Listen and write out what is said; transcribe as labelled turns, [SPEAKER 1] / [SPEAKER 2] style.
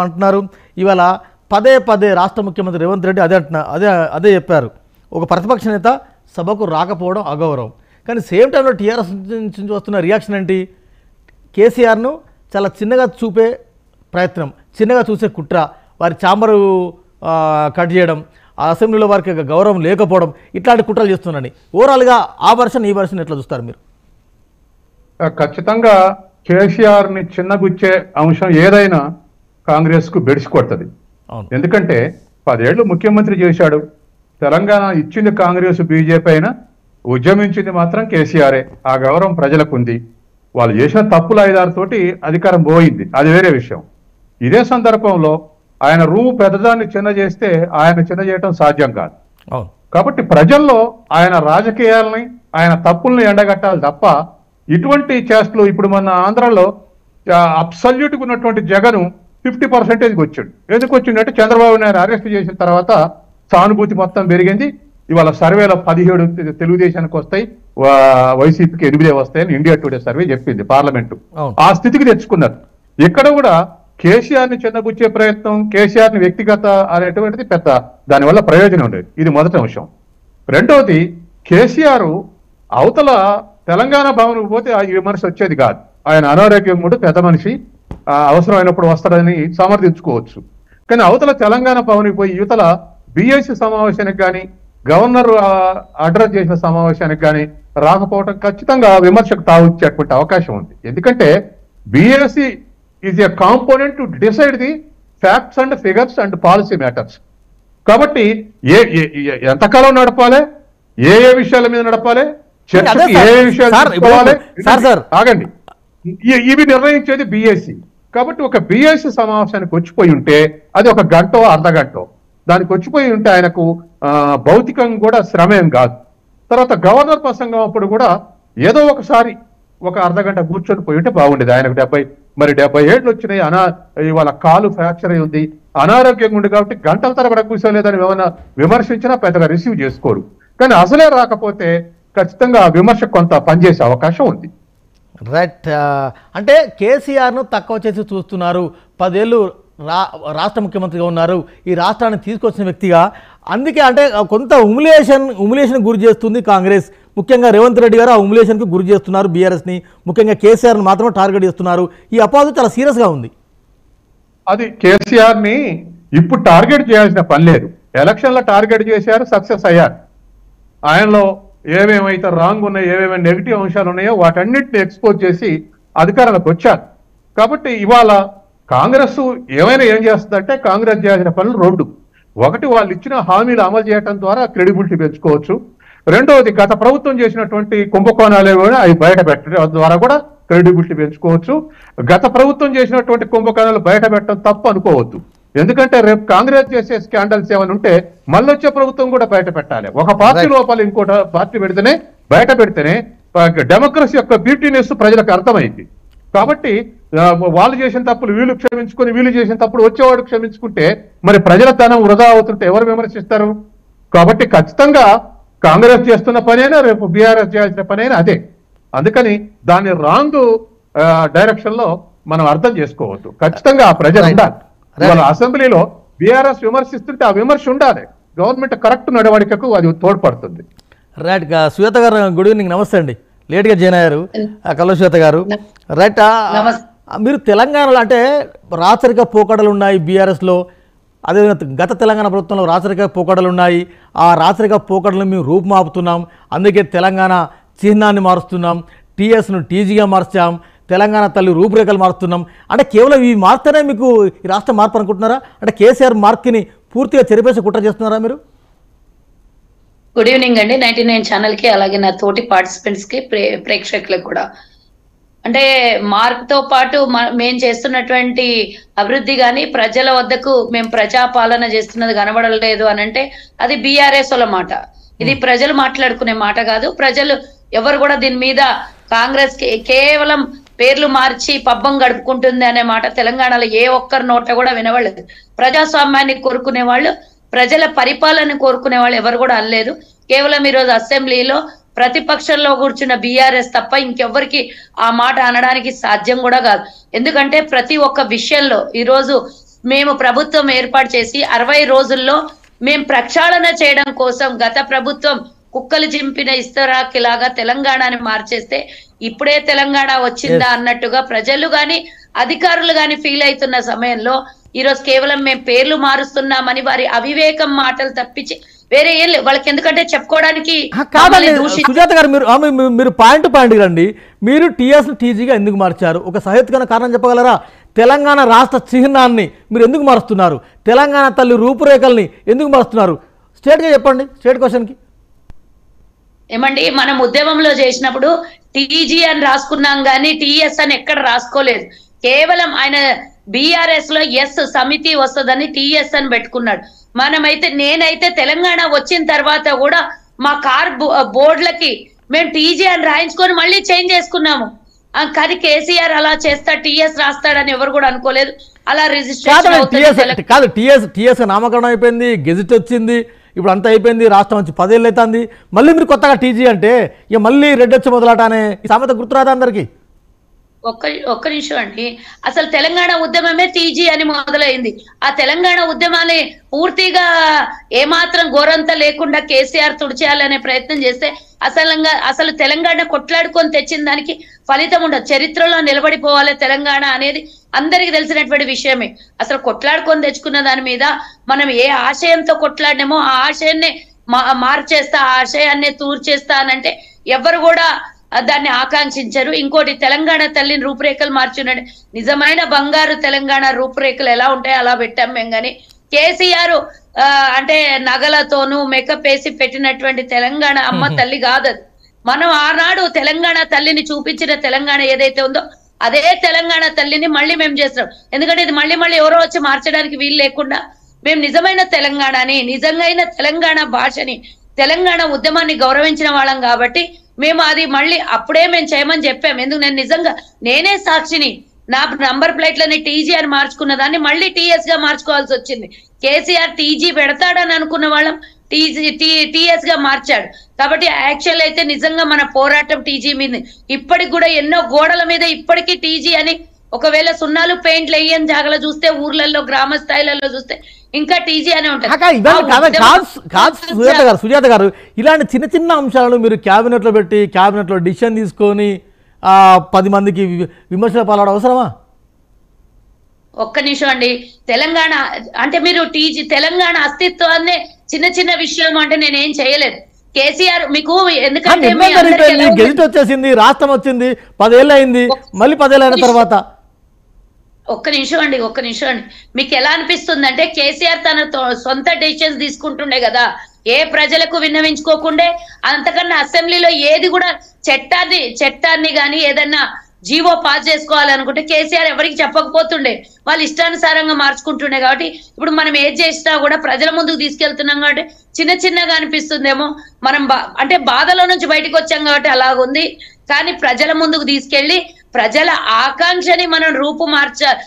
[SPEAKER 1] అంటున్నారు. ఇవాళ పదే పదే రాష్ట్ర ముఖ్యమంత్రి రేవంత్ రెడ్డి అదే చెప్పారు. ఒక ప్రతిపక్ష నేత సభకు రాకపోవడం అగౌరవం. కానీ సేమ్ టైంలో టీఆర్ఎస్ నుంచి వస్తున్న రియాక్షన్ ఏంటి? కేసీఆర్ను చాలా చిన్నగా చూపే ప్రయత్నం, చిన్నగా చూసే కుట్ర, వారి చాంబరు కట్ చేయడం, ఆ అసెంబ్లీలో వారికి గౌరవం లేకపోవడం, ఇట్లాంటి కుట్రలు చేస్తున్నారని ఓవరాల్గా ఆ వర్షన్ ఈ వర్షన్ ఎట్లా చూస్తారు మీరు?
[SPEAKER 2] ఖచ్చితంగా కేసీఆర్ని చిన్నగుచ్చే అంశం ఏదైనా కాంగ్రెస్కు బెడిసి కొడుతుంది. ఎందుకంటే 10 ఏళ్ళు ముఖ్యమంత్రి చేశాడు. తెలంగాణ ఇచ్చింది కాంగ్రెస్, బీజేపీ అయినా ఉద్యమించింది మాత్రం కేసీఆరే. ఆ గౌరవం ప్రజలకు ఉంది. వాళ్ళు చేసిన తప్పుల ఆధారతోటి అధికారం పోయింది, అది వేరే విషయం. ఇదే సందర్భంలో ఆయన రూము పెద్దదాన్ని చిన్న చేస్తే ఆయన చిన్న చేయడం సాధ్యం కాదు. కాబట్టి ప్రజల్లో ఆయన రాజకీయాలని, ఆయన తప్పుల్ని ఎండగట్టాలి తప్ప ఇటువంటి చేష్టలు ఇప్పుడు మన ఆంధ్రాలో అబ్సల్యూట్గా ఉన్నటువంటి జగన్ 50%కి వచ్చాడు. ఎందుకు వచ్చిందంటే చంద్రబాబు నాయుడు అరెస్ట్ చేసిన తర్వాత సానుభూతి మొత్తం పెరిగింది. ఇవాళ సర్వేలో 17 తెలుగుదేశానికి వస్తాయి, వైసీపీకి 8 వస్తాయని ఇండియా టుడే సర్వే చెప్పింది పార్లమెంటు. ఆ స్థితికి తెచ్చుకున్నారు. ఇక్కడ కూడా కేసీఆర్ ని చిన్నబుచ్చే ప్రయత్నం, కేసీఆర్ ని వ్యక్తిగత అనేటువంటిది పెద్ద దానివల్ల ప్రయోజనం ఉండేది. ఇది మొదటి అంశం. రెండవది, కేసీఆర్ అవతల తెలంగాణ భవన్కు పోతే ఆ విమర్శ వచ్చేది కాదు. ఆయన అనారోగ్యం కూడా పెద్ద మనిషి, అవసరమైనప్పుడు వస్తాడని సమర్థించుకోవచ్చు. కానీ అవతల తెలంగాణ భవన్కి పోయి యువతల బిఎస్సి సమావేశానికి కానీ, గవర్నర్ అడ్రస్ చేసిన సమావేశానికి కానీ రాకపోవడం ఖచ్చితంగా విమర్శకు తావిచ్చేటువంటి అవకాశం ఉంది. ఎందుకంటే BSc is a component to decide the facts and figures and policy matters. కాబట్టి ఎంతకాలం నడపాలి, ఏ విషయాల మీద నడపాలి, చర్చకి ఏ విషయాలు ఆగండి, ఇవి నిర్ణయించేది బిఎస్సి. కాబట్టి ఒక బిఎస్సి సమావేశానికి వచ్చిపోయి ఉంటే అది ఒక గంటో అర్ధగంటో దానికి వచ్చిపోయి ఉంటే ఆయనకు భౌతికంగా కూడా శ్రమేం కాదు. తర్వాత గవర్నర్ ప్రసంగం అప్పుడు కూడా ఏదో ఒకసారి ఒక అర్ధగంట కూర్చొని పోయి ఉంటే బాగుండేది. ఆయనకు 70 ఏళ్ళు వచ్చినాయి, ఇవాళ కాలు ఫ్రాక్చర్ అయి ఉంది, అనారోగ్యంగా ఉంది. కాబట్టి గంటల తరబడి కూర్చోలేదని ఏమైనా విమర్శించినా పెద్దగా రిసీవ్ చేసుకోరు. కానీ అసలే రాకపోతే ఖచ్చితంగా విమర్శ కొంత పనిచేసే అవకాశం ఉంది.
[SPEAKER 1] రైట్. అంటే కేసీఆర్ను తక్కువ చేసి చూస్తున్నారు. 10 ఏళ్ళు రాష్ట్ర ముఖ్యమంత్రిగా ఉన్నారు, ఈ రాష్ట్రాన్ని తీసుకొచ్చిన వ్యక్తిగా. అందుకే అంటే కొంత ఉమిలేషన్ గురి చేస్తుంది కాంగ్రెస్. ముఖ్యంగా రేవంత్ రెడ్డి గారు ఆ ఉమిలేషన్కి గురి చేస్తున్నారు బీఆర్ఎస్ని. ముఖ్యంగా కేసీఆర్ని మాత్రం టార్గెట్ చేస్తున్నారు. ఈ అపాజు చాలా సీరియస్గా ఉంది.
[SPEAKER 2] అది కేసీఆర్ని ఇప్పుడు టార్గెట్ చేయాల్సిన పని లేదు. ఎలక్షన్లో టార్గెట్ చేశారు, సక్సెస్ అయ్యారు. ఆయనలో ఏమేమైతే రాంగ్ ఉన్నాయో, ఏమేమి నెగిటివ్ అంశాలు ఉన్నాయో వాటన్నిటిని ఎక్స్పోజ్ చేసి అధికారంలోకి వచ్చారు. కాబట్టి ఇవాళ కాంగ్రెస్ ఏం చేస్తుందంటే కాంగ్రెస్ చేయాల్సిన పనులు 2. ఒకటి, వాళ్ళు ఇచ్చిన హామీలు అమలు చేయడం ద్వారా క్రెడిబిలిటీ పెంచుకోవచ్చు. రెండవది, గత ప్రభుత్వం చేసినటువంటి కుంభకోణాలు అవి బయట పెట్టడం ద్వారా కూడా క్రెడిబిలిటీ పెంచుకోవచ్చు. గత ప్రభుత్వం చేసినటువంటి కుంభకోణాలు బయట పెట్టడం తప్పు అనుకోవద్దు. ఎందుకంటే రేపు కాంగ్రెస్ చేసే స్కాండల్స్ ఏమైనా ఉంటే మళ్ళీ వచ్చే ప్రభుత్వం కూడా బయట పెట్టాలి. ఒక పార్టీ లోపల ఇంకోటి పార్టీ బయట పెడితేనే డెమోక్రసీ యొక్క బ్యూటీనెస్ ప్రజలకు అర్థమైంది. కాబట్టి వాళ్ళు చేసిన తప్పులు వీళ్ళు క్షమించుకొని, వీళ్ళు చేసిన తప్పుడు వచ్చేవాడు క్షమించుకుంటే మరి ప్రజల ధనం వృధా అవుతుంటే ఎవరు విమర్శిస్తారు? కాబట్టి ఖచ్చితంగా కాంగ్రెస్ చేస్తున్న పనైనా రేపు బీఆర్ఎస్ చేయాల్సిన పనైనా అదే. అందుకని దాన్ని రాంగ్ డైరెక్షన్ లో మనం అర్థం చేసుకోవద్దు. ఖచ్చితంగా ఆ ప్రజలు ఉండాలి. ఇవాళ అసెంబ్లీలో బీఆర్ఎస్ విమర్శిస్తుంటే ఆ విమర్శ ఉండాలి. గవర్నమెంట్ కరెక్ట్ నడవడికకు అది తోడ్పడుతుంది.
[SPEAKER 1] రైట్. శ్వేత గారు గుడ్ ఈవినింగ్. నమస్తే అండి, లేట్గా జాయిన్ అయ్యారు. కల్వ శ్వేత గారు. రైట్. మీరు తెలంగాణలో అంటే రాచరిక పోకడలు ఉన్నాయి బీఆర్ఎస్లో, అదేవిధంగా గత తెలంగాణ ప్రభుత్వంలో రాచరిక పోకడలు ఉన్నాయి. ఆ రాచరిక పోకడలను మేము రూపుమాపుతున్నాం. అందుకే తెలంగాణ చిహ్నాన్ని మారుస్తున్నాం, టీఎస్ను టీజీగా మార్చాం, తెలంగాణ తల్లి రూపురేఖలు మారుస్తున్నాం. అంటే కేవలం ఇవి మారుతూనే మీకు ఈ రాష్ట్రం మార్పు అనుకుంటున్నారా? అంటే కేసీఆర్ మార్క్ని పూర్తిగా చెరిపేసి కుట్ర చేస్తున్నారా మీరు?
[SPEAKER 3] గుడ్ ఈవినింగ్ అండి 99 ఛానల్కి, అలాగే నా తోటి పార్టిసిపెంట్స్కి, ప్రేక్షకులకు కూడా. అంటే మార్క్తో పాటు మేము చేస్తున్నటువంటి అభివృద్ధి కానీ ప్రజల వద్దకు మేము ప్రజాపాలన చేస్తున్నది కనబడలేదు అని అంటే అది బీఆర్ఎస్ వాళ్ళ మాట. ఇది ప్రజలు మాట్లాడుకునే మాట కాదు. ప్రజలు ఎవరు కూడా దీని మీద కాంగ్రెస్ కేవలం పేర్లు మార్చి పబ్బం గడుపుకుంటుంది అనే మాట తెలంగాణలో ఏ ఒక్కరి నోట కూడా వినవలేదు. ప్రజాస్వామ్యాన్ని కోరుకునే వాళ్ళు, ప్రజల పరిపాలన కోరుకునే వాళ్ళు ఎవరు కూడా అనలేదు. కేవలం ఈరోజు అసెంబ్లీలో ప్రతిపక్షంలో కూర్చున్న బీఆర్ఎస్ తప్ప ఇంకెవ్వరికి ఆ మాట అనడానికి సాధ్యం కూడా కాదు. ఎందుకంటే ప్రతి ఒక్క విషయంలో ఈరోజు మేము ప్రభుత్వం ఏర్పాటు చేసి 60 రోజుల్లో మేము ప్రక్షాళన చేయడం కోసం గత ప్రభుత్వం కుక్కలు చింపిన ఇస్తరాకిలాగా తెలంగాణని మార్చేస్తే ఇప్పుడే తెలంగాణ వచ్చిందా అన్నట్టుగా ప్రజలు గాని అధికారులు గాని ఫీల్ అవుతున్న సమయంలో ఈరోజు కేవలం మేము పేర్లు మారుస్తున్నామని వారి అవివేకం మాటలు తప్పించి వేరే ఏం లేవు వాళ్ళకి. ఎందుకంటే చెప్పుకోవడానికి
[SPEAKER 1] కాదండి సుజాత గారు, మీరు పాయింట్ రండి. మీరు టీఎస్ టీజీగా ఎందుకు మార్చారు? ఒక సహేతుకమైన కారణం చెప్పగలరా? తెలంగాణ రాష్ట్ర చిహ్నాన్ని మీరు ఎందుకు మారుస్తున్నారు? తెలంగాణ తల్లి రూపురేఖల్ని ఎందుకు మారుస్తున్నారు? స్ట్రేట్గా చెప్పండి, స్ట్రేట్ క్వశ్చన్కి.
[SPEAKER 3] ఏమండి, మనం ఉద్యమంలో చేసినప్పుడు టీజీ అని రాసుకున్నాం కానీ టీఎస్ అని ఎక్కడ రాసుకోలేదు. కేవలం ఆయన బీఆర్ఎస్ లో ఎస్ సమితి వస్తుందని టీఎస్ అని పెట్టుకున్నాడు. నేనైతే తెలంగాణ వచ్చిన తర్వాత కూడా మా కార్ బోర్డులకి మేము టీజీ అని రాయించుకొని మళ్ళీ చేంజ్ చేసుకున్నాము. కానీ కేసీఆర్ అలా చేస్తా టీఎస్ రాస్తాడని ఎవరు కూడా అనుకోలేదు. అలా రిజిస్ట్రేషన్
[SPEAKER 1] కాదు, టీఎస్ నామకరణం అయిపోయింది, గెజిట్ వచ్చింది, ఇప్పుడు అంతా అయిపోయింది, రాష్ట్రం వచ్చి 10 ఏళ్ళు అవుతుంది. మళ్ళీ మీరు కొత్తగా టీజీ అంటే ఇక మళ్ళీ రెడ్ వచ్చి మొదలట అనే సామెత గుర్తురాదా అందరికి?
[SPEAKER 3] ఒక్క నిమిషం అండి. అసలు తెలంగాణ ఉద్యమమే టీజీ అని మొదలైంది. ఆ తెలంగాణ ఉద్యమాన్ని పూర్తిగా ఏమాత్రం గోరంత లేకుండా కేసీఆర్ తుడిచేయాలనే ప్రయత్నం చేస్తే అసలు తెలంగాణ కొట్లాడుకొని తెచ్చిన దానికి ఫలితం ఉండదు. చరిత్రలో నిలబడిపోవాలి తెలంగాణ అనేది అందరికి తెలిసినటువంటి విషయమే. అసలు కొట్లాడుకొని తెచ్చుకున్న దాని మీద మనం ఏ ఆశయంతో కొట్లాడినామో ఆ ఆశయాన్ని మార్చేస్తా, ఆ ఆశయాన్ని తూర్చేస్తా అనంటే ఎవరు కూడా దాన్ని ఆకాంక్షించరు. ఇంకోటి, తెలంగాణ తల్లిని రూపురేఖలు మార్చున్నాడు. నిజమైన బంగారు తెలంగాణ రూపురేఖలు ఎలా ఉంటాయో అలా పెట్టాం మేము. కానీ కేసీఆర్ అంటే నగలతోనూ మేకప్ వేసి పెట్టినటువంటి తెలంగాణ అమ్మ తల్లి కాదు. మనం ఆనాడు తెలంగాణ తల్లిని చూపించిన తెలంగాణ ఏదైతే ఉందో అదే తెలంగాణ తల్లిని మళ్ళీ మేము చేస్తున్నాం. ఎందుకంటే ఇది మళ్ళీ ఎవరో వచ్చి మార్చడానికి వీలు లేకుండా మేము నిజమైన తెలంగాణని, నిజంగా తెలంగాణ భాషని, తెలంగాణ ఉద్యమాన్ని గౌరవించిన వాళ్ళం కాబట్టి మేము అది మళ్ళీ అప్పుడే మేము చేయమని చెప్పాము. ఎందుకు నేనే సాక్షిని. నా నంబర్ ప్లేట్లని టీజీ అని మార్చుకున్న దాన్ని మళ్ళీ టీఎస్ గా మార్చుకోవాల్సి వచ్చింది. కేసీఆర్ టీజీ పెడతాడని అనుకున్న వాళ్ళం టీఎస్ గా మార్చాడు. కాబట్టి యాక్చువల్ అయితే నిజంగా మన పోరాటం టీజీ మీద. ఇప్పటికి కూడా ఎన్నో గోడల మీద ఇప్పటికీ టీజీ అని, ఒకవేళ సున్నాలు పెయింట్లు వేయని జాగలో చూస్తే, ఊర్లలో గ్రామ స్థాయిలలో చూస్తే ఇంకా టీజీ అనే ఉంటుంది.
[SPEAKER 1] సుజాత గారు, ఇలాంటి చిన్న చిన్న అంశాలను మీరు క్యాబినెట్ లో పెట్టి క్యాబినెట్ లో డిసిషన్ తీసుకొని 10 మందికి విమర్శలు పాల్గొనడం అవసరమా?
[SPEAKER 3] ఒక్క నిమిషం అండి. తెలంగాణ అంటే మీరు తెలంగాణ అస్తిత్వాన్ని చిన్న విషయం అంటే నేనేం చేయలేదు. కేసీఆర్ మీకు ఎందుకంటే
[SPEAKER 1] గెజిట్ వచ్చేసింది, రాష్ట్రం వచ్చింది, 10 ఏళ్ళు అయింది, మళ్ళీ 10 ఏళ్ళు అయిన తర్వాత
[SPEAKER 3] ఒక్క నిమిషం అండి. మీకు ఎలా అనిపిస్తుంది అంటే కేసీఆర్ తన సొంత డెసిషన్స్ తీసుకుంటుండే కదా, ఏ ప్రజలకు విన్నవించుకోకుండే. అంతకన్నా అసెంబ్లీలో ఏది కూడా చట్టాన్ని కానీ ఏదన్నా జీవో పాస్ చేసుకోవాలనుకుంటే కేసీఆర్ ఎవరికి చెప్పకపోతుండే, వాళ్ళు ఇష్టానుసారంగా మార్చుకుంటుండే. కాబట్టి ఇప్పుడు మనం ఏది చేసినా కూడా ప్రజల ముందుకు తీసుకెళ్తున్నాం కాబట్టి చిన్నగా అనిపిస్తుందేమో. మనం అంటే బాధలో నుంచి బయటకు వచ్చాం కాబట్టి అలాగుంది. కానీ ప్రజల ముందుకు తీసుకెళ్లి ప్రజల ఆకాంక్షని మనం